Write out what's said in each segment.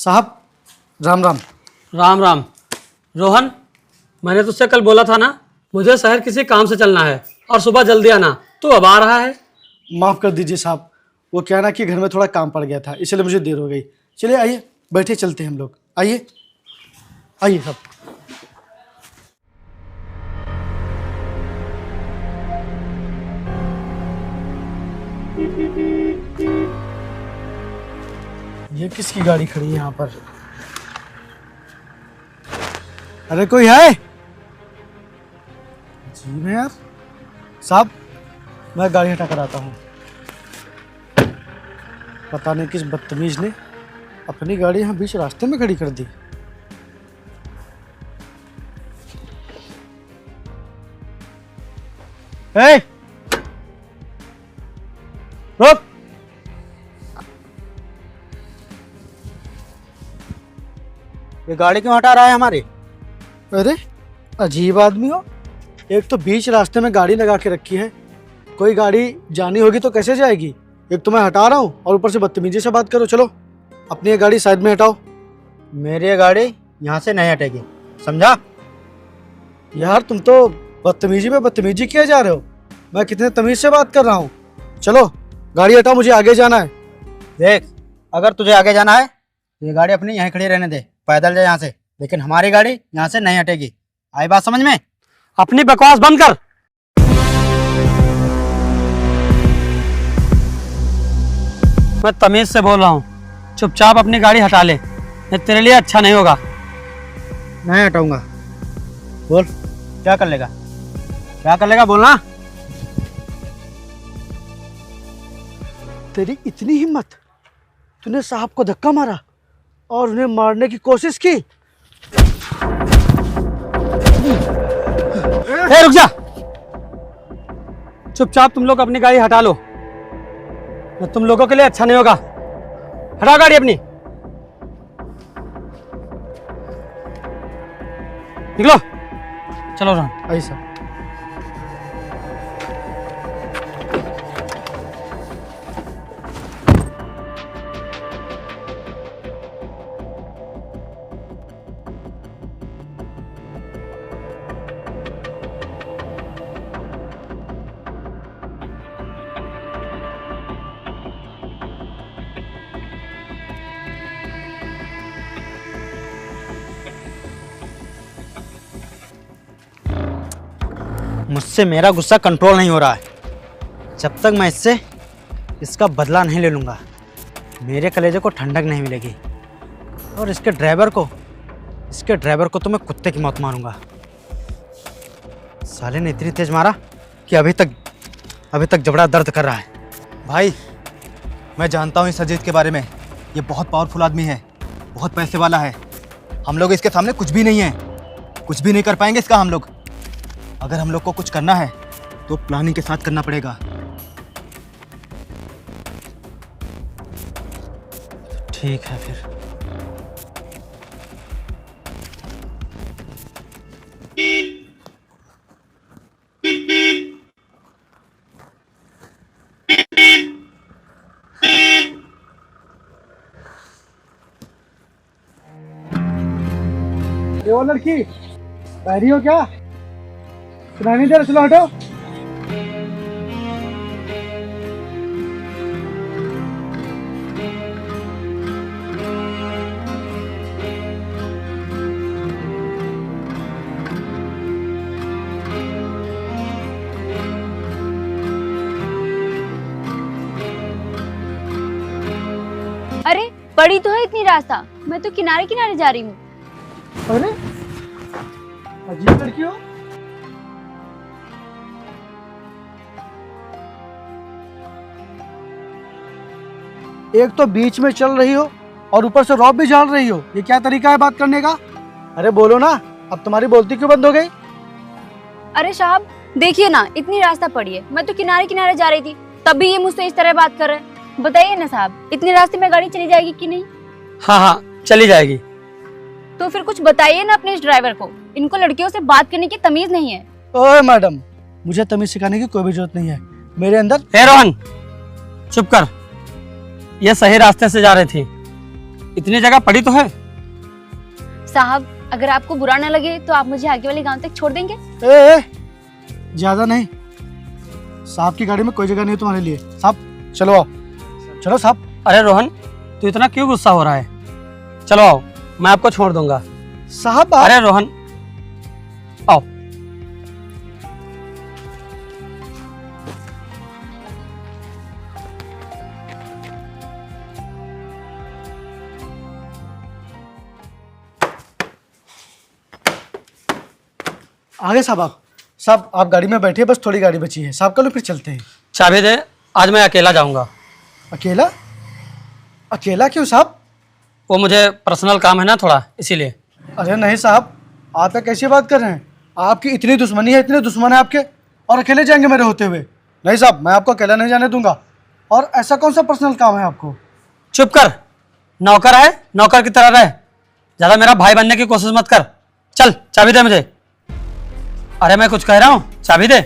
साहब राम राम। राम राम। रोहन, मैंने तुझसे कल बोला था ना मुझे शहर किसी काम से चलना है और सुबह जल्दी आना, तू अब आ रहा है। माफ़ कर दीजिए साहब, वो क्या ना कि घर में थोड़ा काम पड़ गया था, इसलिए मुझे देर हो गई। चलिए आइए बैठे, चलते हैं हम लोग। आइए आइए साहब। ये किसकी गाड़ी खड़ी है यहाँ पर? अरे कोई है? जी मैं यार। साहब मैं गाड़ी हटा कर आता हूँ। पता नहीं किस बदतमीज ने अपनी गाड़ी यहाँ बीच रास्ते में खड़ी कर दी। ए! रुक! ये गाड़ी क्यों हटा रहा है हमारी? अरे अजीब आदमी हो, एक तो बीच रास्ते में गाड़ी लगा के रखी है, कोई गाड़ी जानी होगी तो कैसे जाएगी? एक तो मैं हटा रहा हूँ और ऊपर से बदतमीजी से बात करो। चलो अपनी ये गाड़ी साइड में हटाओ। मेरी ये गाड़ी यहाँ से नहीं हटेगी, समझा? यार तुम तो बदतमीजी पे बदतमीजी किए जा रहे हो। मैं कितने तमीज से बात कर रहा हूँ। चलो गाड़ी हटाओ, मुझे आगे जाना है। देख, अगर तुझे आगे जाना है तो ये गाड़ी अपनी यहीं खड़ी रहने दे, पैदल जा यहाँ से, लेकिन हमारी गाड़ी यहाँ से नहीं हटेगी। आई बात समझ में? अपनी बकवास बंद कर। मैं तमीज से बोल रहा हूँ, चुपचाप अपनी गाड़ी हटा ले, ये तेरे लिए अच्छा नहीं होगा। नहीं हटाऊंगा। बोल क्या कर लेगा? क्या कर लेगा बोलना। तेरी इतनी हिम्मत, तूने साहब को धक्का मारा और उन्हें मारने की कोशिश की। ए, रुक जा। चुपचाप तुम लोग अपनी गाड़ी हटा लो, ये तुम लोगों के लिए अच्छा नहीं होगा। हटाओ गाड़ी अपनी, निकलो। चलो रोहन। ऐसा मुझसे मेरा गुस्सा कंट्रोल नहीं हो रहा है। जब तक मैं इससे इसका बदला नहीं ले लूँगा, मेरे कलेजे को ठंडक नहीं मिलेगी। और इसके ड्राइवर को तो मैं कुत्ते की मौत मारूंगा। साले ने इतनी तेज मारा कि अभी तक जबड़ा दर्द कर रहा है। भाई मैं जानता हूँ इस अजीत के बारे में, ये बहुत पावरफुल आदमी है, बहुत पैसे वाला है। हम लोग इसके सामने कुछ भी नहीं है, कुछ भी नहीं कर पाएंगे इसका हम लोग। अगर हम लोग को कुछ करना है तो प्लानिंग के साथ करना पड़ेगा। ठीक है फिर। ये वो लड़की बहरी हो क्या? सुनाई नहीं दे रहा? चलो हटो। अरे बड़ी तो है इतनी रास्ता, मैं तो किनारे किनारे जा रही हूँ। अरे अजीब लड़की हो। एक तो बीच में चल रही हो और ऊपर से रौब भी झाड़ रही हो, ये क्या तरीका है बात करने का? अरे बोलो ना, अब तुम्हारी बोलती क्यों बंद हो गई? अरे साहब देखिए ना, इतनी रास्ता पड़ी है, मैं तो किनारे किनारे जा रही थी, तभी ये मुझसे इस तरह बात कर रहे हैं। बताइए ना साहब, इतने रास्ते में गाड़ी चली जाएगी कि नहीं? हाँ हाँ चली जाएगी। तो फिर कुछ बताइए ना अपने इस ड्राइवर को, इनको लड़कियों से बात करने की तमीज नहीं है। ओए मैडम, मुझे तमीज सिखाने की कोई भी जरूरत नहीं है। मेरे अंदर ए रोहन चुप कर, ये सही रास्ते से जा रही थी, इतनी जगह पड़ी तो है। साहब अगर आपको बुरा ना लगे तो आप मुझे आगे वाले गांव तक छोड़ देंगे? ए, ज्यादा नहीं, साहब की गाड़ी में कोई जगह नहीं तुम्हारे लिए। साहब चलो आओ, चलो साहब। अरे रोहन, तू इतना क्यों गुस्सा हो रहा है? चलो आओ, मैं आपको छोड़ दूंगा। साहब अरे रोहन आओ। आगे साहब आप। साहब आप गाड़ी में बैठिए, बस थोड़ी गाड़ी बची है। साहब कल फिर चलते हैं। चाबी दे, आज मैं अकेला जाऊंगा। अकेला? अकेला क्यों साहब? वो मुझे पर्सनल काम है ना थोड़ा, इसीलिए। अरे नहीं साहब, आप कैसी बात कर रहे हैं? आपकी इतनी दुश्मनी है, इतने दुश्मन है आपके, और अकेले जाएंगे मेरे होते हुए? नहीं साहब, मैं आपको अकेला नहीं जाने दूंगा। और ऐसा कौन सा पर्सनल काम है आपको? चुप कर, नौकर है, नौकर की तरह रहे। ज्यादा मेरा भाई बनने की कोशिश मत कर। चल चाबी दे मुझे। अरे मैं कुछ कह रहा हूँ, चाबी दे।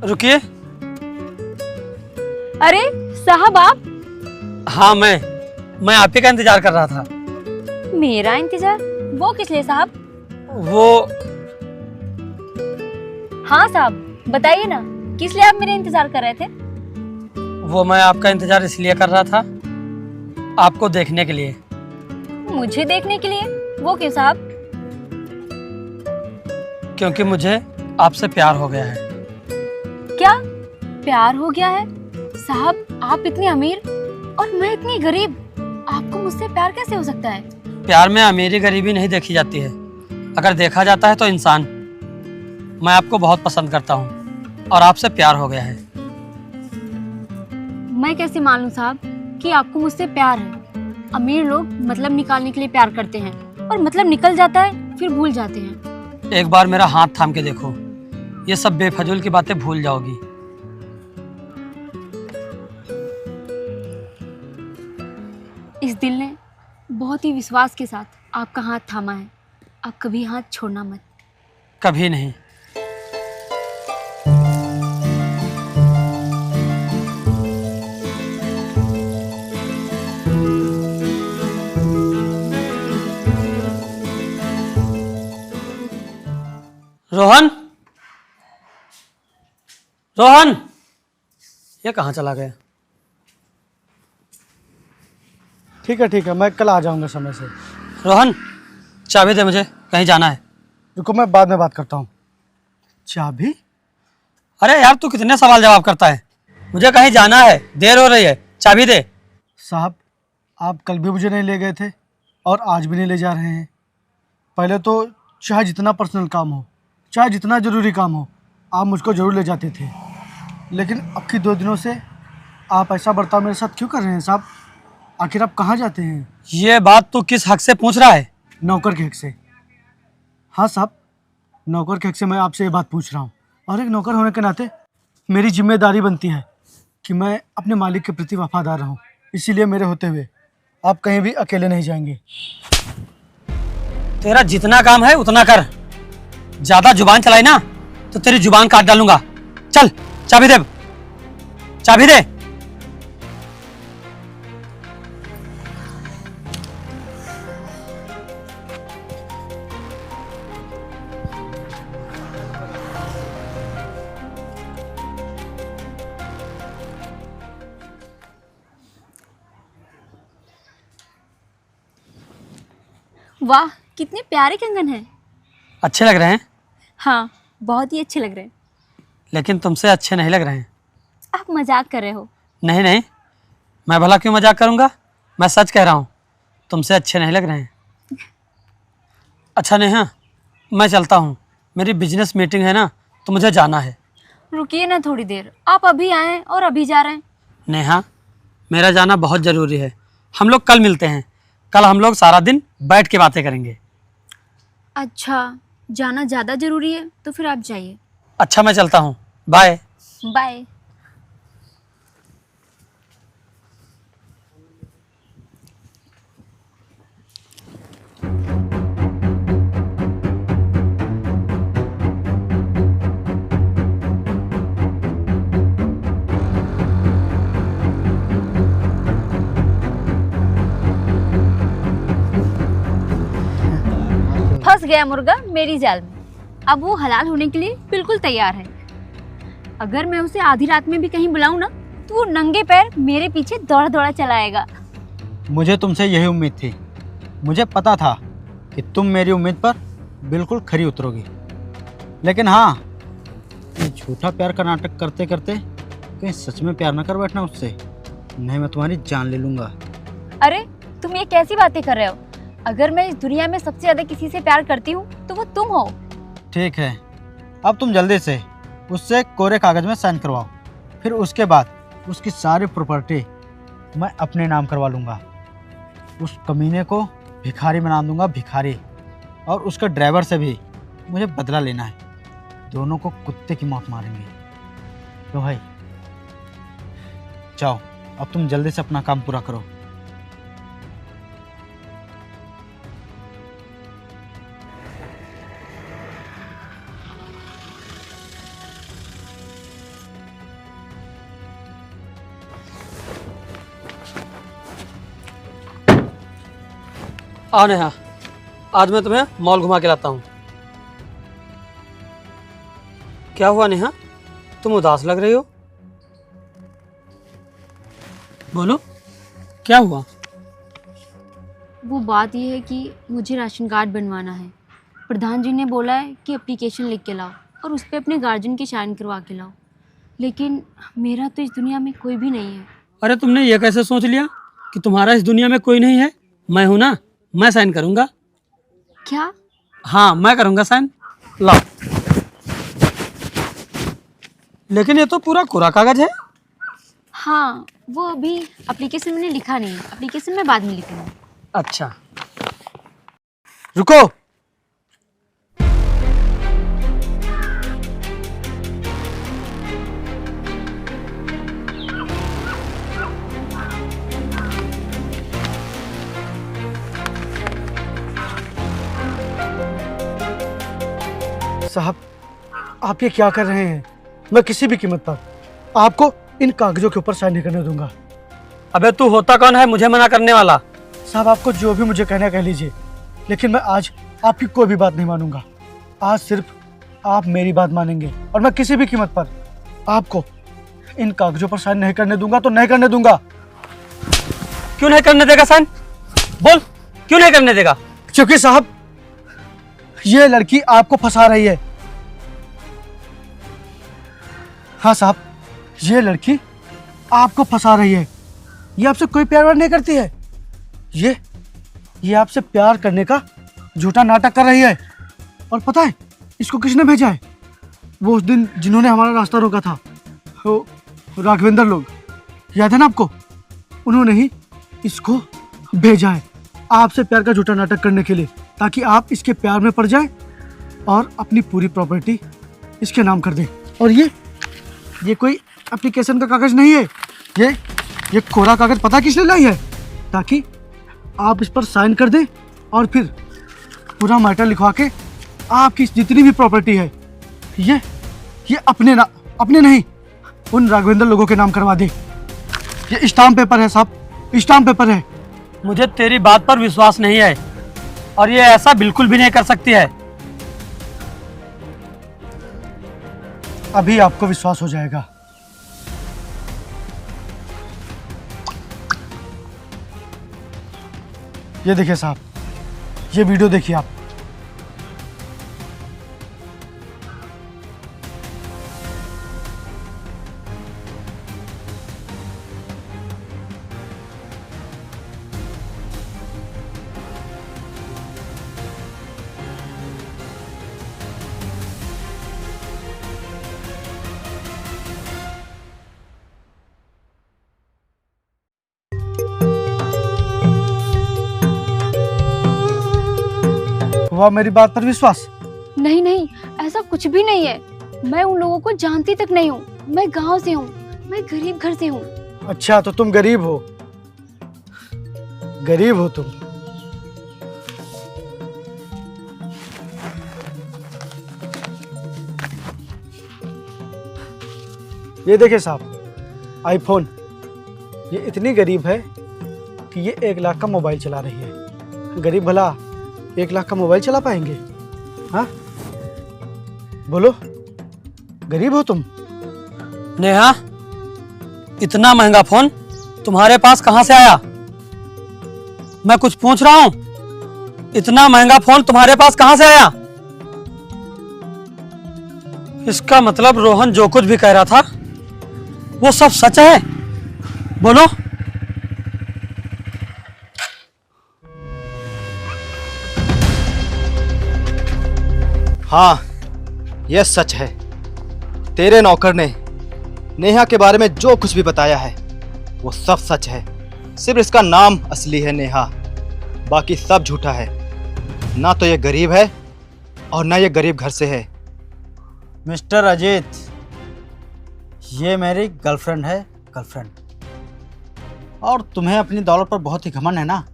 रुकिए। अरे साहब आप? हाँ मैं आप ही का इंतजार कर रहा था। मेरा इंतजार? वो किस लिए साहब? वो हाँ साहब बताइए ना, किस लिए आप मेरा इंतजार कर रहे थे? वो मैं आपका इंतजार इसलिए कर रहा था, आपको देखने के लिए। मुझे देखने के लिए? वो क्यों साहब? क्योंकि मुझे आपसे प्यार हो गया है। क्या प्यार हो गया है? साहब आप इतने अमीर और मैं इतनी गरीब, आपको मुझसे प्यार कैसे हो सकता है? प्यार में अमीरी गरीबी नहीं देखी जाती है, अगर देखा जाता है तो इंसान। मैं आपको बहुत पसंद करता हूँ और आपसे प्यार हो गया है। मैं कैसे मान लूं साहब कि आपको मुझसे प्यार है? अमीर लोग मतलब निकालने के लिए प्यार करते हैं, और मतलब निकल जाता है फिर भूल जाते हैं। एक बार मेरा हाथ थाम के देखो, ये सब बेफजूल की बातें भूल जाओगी। इस दिल ने बहुत ही विश्वास के साथ आपका हाथ थामा है, आप कभी हाथ छोड़ना मत। कभी नहीं। रोहन, रोहन, ये कहाँ चला गया? ठीक है, मैं कल आ जाऊंगा समय से। रोहन, चाबी दे मुझे, कहीं जाना है। रुको, मैं बाद में बात करता हूँ। चाबी? अरे यार, तू कितने सवाल जवाब करता है? मुझे कहीं जाना है, देर हो रही है, चाबी दे। साहब आप कल भी मुझे नहीं ले गए थे और आज भी नहीं ले जा रहे हैं। पहले तो चाहे जितना पर्सनल काम हो, चाहे जितना ज़रूरी काम हो, आप मुझको ज़रूर ले जाते थे, लेकिन अब की 2 दिनों से आप ऐसा बर्ताव मेरे साथ क्यों कर रहे हैं साहब? आखिर आप कहाँ जाते हैं? ये बात तू किस हक से पूछ रहा है? नौकर के हक से। हाँ साहब, नौकर के हक से मैं आपसे ये बात पूछ रहा हूँ, और एक नौकर होने के नाते मेरी जिम्मेदारी बनती है कि मैं अपने मालिक के प्रति वफादार रहूँ। इसीलिए मेरे होते हुए आप कहीं भी अकेले नहीं जाएंगे। तेरा जितना काम है उतना कर, ज्यादा जुबान चलाई ना तो तेरी जुबान काट डालूंगा। चल चाबी दे, चाबी दे। वाह कितने प्यारे कंगन हैं। अच्छे लग रहे हैं, हाँ बहुत ही अच्छे लग रहे हैं। लेकिन तुमसे अच्छे नहीं लग रहे हैं। आप मजाक कर रहे हो। नहीं नहीं, मैं भला क्यों मजाक करूंगा? मैं सच कह रहा हूँ, तुमसे अच्छे नहीं लग रहे हैं। अच्छा नेहा, मैं चलता हूँ, मेरी बिजनेस मीटिंग है ना, तो मुझे जाना है। रुकिए ना थोड़ी देर, आप अभी आए हैं और अभी जा रहे हैं। नेहा, मेरा जाना बहुत ज़रूरी है। हम लोग कल मिलते हैं। कल हम लोग सारा दिन बैठ के बातें करेंगे। अच्छा, जाना ज़्यादा ज़रूरी है तो फिर आप जाइए। अच्छा, मैं चलता हूँ, बाय। बाय। फंस गया मुर्गा मेरी जाल में। अब वो हलाल होने के लिए बिल्कुल तैयार है। अगर मैं उसे आधी रात में भी कहीं बुलाऊं ना, तो वो नंगे पैर मेरे पीछे दौड़ा दौड़ा चला आएगा। मुझे तुमसे यही उम्मीद थी। मुझे पता था कि तुम मेरी उम्मीद पर बिल्कुल खरी उतरोगी। लेकिन हाँ, ये झूठा प्यार का नाटक करते करते कहीं सच में प्यार न कर बैठना उससे, नहीं मैं तुम्हारी जान ले लूँगा। अरे तुम ये कैसी बातें कर रहे हो? अगर मैं इस दुनिया में सबसे ज्यादा किसी से प्यार करती हूँ तो वो तुम हो। ठीक है, अब तुम जल्दी से उससे कोरे कागज़ में साइन करवाओ। फिर उसके बाद उसकी सारी प्रॉपर्टी मैं अपने नाम करवा लूँगा। उस कमीने को भिखारी बना दूंगा, भिखारी। और उसके ड्राइवर से भी मुझे बदला लेना है। दोनों को कुत्ते की मौत मारेंगे। तो भाई जाओ, अब तुम जल्दी से अपना काम पूरा करो। आओ नेहा, आज मैं तुम्हें मॉल घुमा के लाता हूँ। क्या हुआ नेहा, तुम उदास लग रही हो? बोलो, क्या हुआ? वो बात यह है कि मुझे राशन कार्ड बनवाना है। प्रधान जी ने बोला है कि एप्लीकेशन लिख के लाओ और उस पर अपने गार्जियन की साइन करवा के लाओ। लेकिन मेरा तो इस दुनिया में कोई भी नहीं है। अरे तुमने ये कैसे सोच लिया कि तुम्हारा इस दुनिया में कोई नहीं है? मैं हूं ना, मैं साइन करूंगा। क्या? हाँ, मैं करूंगा साइन। लाओ। लेकिन ये तो पूरा कोरा कागज है। हाँ, वो अभी एप्लीकेशन मैंने लिखा नहीं है। एप्लीकेशन मैं बाद में लिखूंगी। अच्छा, रुको। साहब, आप ये क्या कर रहे हैं? मैं किसी भी कीमत पर आपको इन कागजों के ऊपर साइन नहीं करने दूंगा। अबे तू होता कौन है मुझे मना करने वाला? साहब, आपको जो भी मुझे कहना कह लीजिए, लेकिन मैं आज आपकी कोई भी बात नहीं मानूंगा। आज सिर्फ आप मेरी बात मानेंगे और मैं किसी भी कीमत पर आपको इन कागजों पर साइन नहीं करने दूंगा, तो नहीं करने दूंगा। क्यों नहीं करने देगा साइन? बोल, क्यों नहीं करने देगा? क्योंकि साहब, ये लड़की आपको फंसा रही है। हाँ साहब, ये लड़की आपको फंसा रही है। ये आपसे कोई प्यार व्यार नहीं करती है। ये आपसे प्यार करने का झूठा नाटक कर रही है। और पता है इसको किसने भेजा है? वो उस दिन जिन्होंने हमारा रास्ता रोका था, वो राघवेंद्र लोग, याद है ना आपको? उन्होंने ही इसको भेजा है आपसे प्यार का झूठा नाटक करने के लिए, ताकि आप इसके प्यार में पड़ जाएं और अपनी पूरी प्रॉपर्टी इसके नाम कर दें। और ये कोई एप्लीकेशन का कागज नहीं है। ये कोरा कागज पता किसने लाई है? ताकि आप इस पर साइन कर दें और फिर पूरा मैटर लिखवा के आपकी जितनी भी प्रॉपर्टी है ये अपने नहीं, उन राघवेंद्र लोगों के नाम करवा दे। ये स्टाम्प पेपर है साहब, स्टाम्प पेपर है। मुझे तेरी बात पर विश्वास नहीं है और ये ऐसा बिल्कुल भी नहीं कर सकती है। अभी आपको विश्वास हो जाएगा। ये देखिए साहब, ये वीडियो देखिए आप। हुआ मेरी बात पर विश्वास? नहीं नहीं, ऐसा कुछ भी नहीं है। मैं उन लोगों को जानती तक नहीं हूँ। मैं गांव से हूँ, मैं गरीब घर से हूँ। अच्छा, तो तुम गरीब हो, गरीब हो तुम। ये देखिए साहब, आईफोन। ये इतनी गरीब है कि ये 1 लाख का मोबाइल चला रही है। गरीब भला 1 लाख का मोबाइल चला पाएंगे? हाँ बोलो, गरीब हो तुम? नेहा, इतना महंगा फोन तुम्हारे पास कहां से आया? मैं कुछ पूछ रहा हूं, इतना महंगा फोन तुम्हारे पास कहां से आया? इसका मतलब रोहन जो कुछ भी कह रहा था वो सब सच है? बोलो। हाँ, यह सच है। तेरे नौकर ने नेहा के बारे में जो कुछ भी बताया है वो सब सच है। सिर्फ इसका नाम असली है नेहा, बाकी सब झूठा है। ना तो ये गरीब है और ना ये गरीब घर से है। मिस्टर अजीत, ये मेरी गर्लफ्रेंड है, गर्लफ्रेंड। और तुम्हें अपनी दौलत पर बहुत ही घमंड है ना?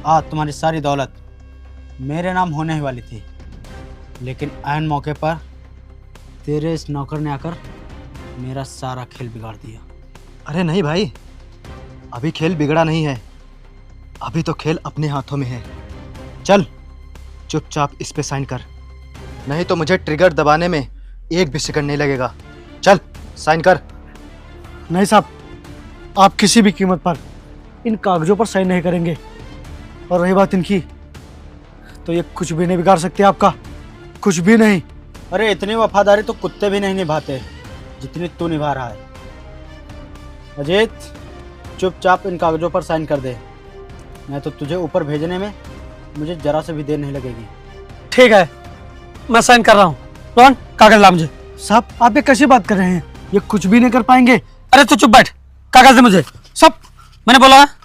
आज तुम्हारी सारी दौलत मेरे नाम होने ही वाली थी, लेकिन ऐन मौके पर तेरे इस नौकर ने आकर मेरा सारा खेल बिगाड़ दिया। अरे नहीं भाई, अभी खेल बिगड़ा नहीं है, अभी तो खेल अपने हाथों में है। चल चुपचाप इस पे साइन कर, नहीं तो मुझे ट्रिगर दबाने में 1 भी सेकंड नहीं लगेगा। चल साइन कर। नहीं साहब, आप किसी भी कीमत पर इन कागजों पर साइन नहीं करेंगे। और रही बात इनकी, तो ये कुछ भी नहीं बिगाड़ सकते आपका, कुछ भी नहीं। अरे इतनी वफादारी तो कुत्ते भी नहीं निभाते जितनी तू निभा रहा है। अजीत, चुपचाप इन कागजों पर साइन कर दे, नहीं तो तुझे ऊपर भेजने में मुझे जरा से भी देर नहीं लगेगी। ठीक है, मैं साइन कर रहा हूं। रोहन, कागज ला मुझे। साहब, आप ये कैसी बात कर रहे हैं? ये कुछ भी नहीं कर पाएंगे। अरे तू चुप बैठ, कागज दे मुझे सब। मैंने बोला है।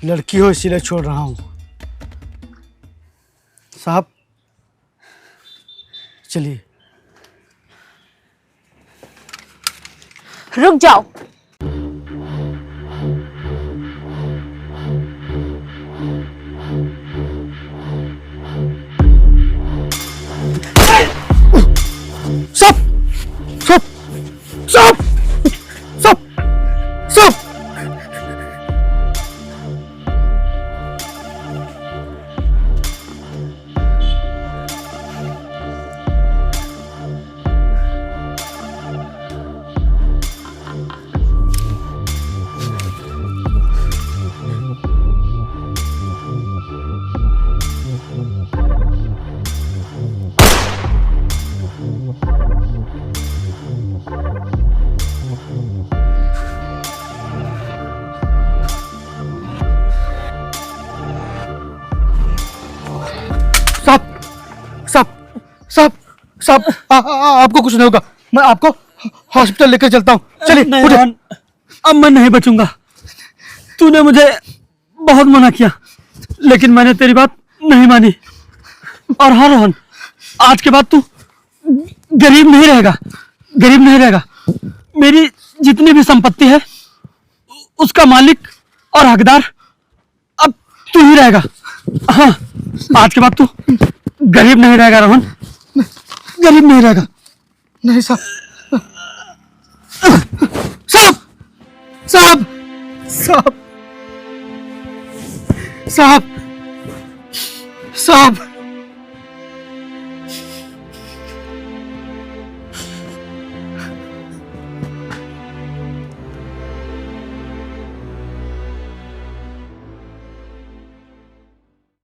लड़की हो इसीलिए छोड़ रहा हूं। साहब चलिए। रुक जाओ। Stop! Stop! Stop! Stop! Stop! साहब, साहब, आपको कुछ नहीं होगा। मैं आपको हॉस्पिटल लेकर चलता हूँ। चलिए नहीं उठिए। रोहन, अब मैं नहीं बचूंगा। तूने मुझे बहुत मना किया, लेकिन मैंने तेरी बात नहीं मानी। और हाँ रोहन, आज के बाद तू गरीब नहीं रहेगा, गरीब नहीं रहेगा। मेरी जितनी भी संपत्ति है उसका मालिक और हकदार अब तू ही रहेगा। हाँ, आज के बाद तू गरीब नहीं रहेगा रोहन, गरीब नहीं रहेगा। नहीं साहब, साहब, साहब, साहब, साहब, साहब।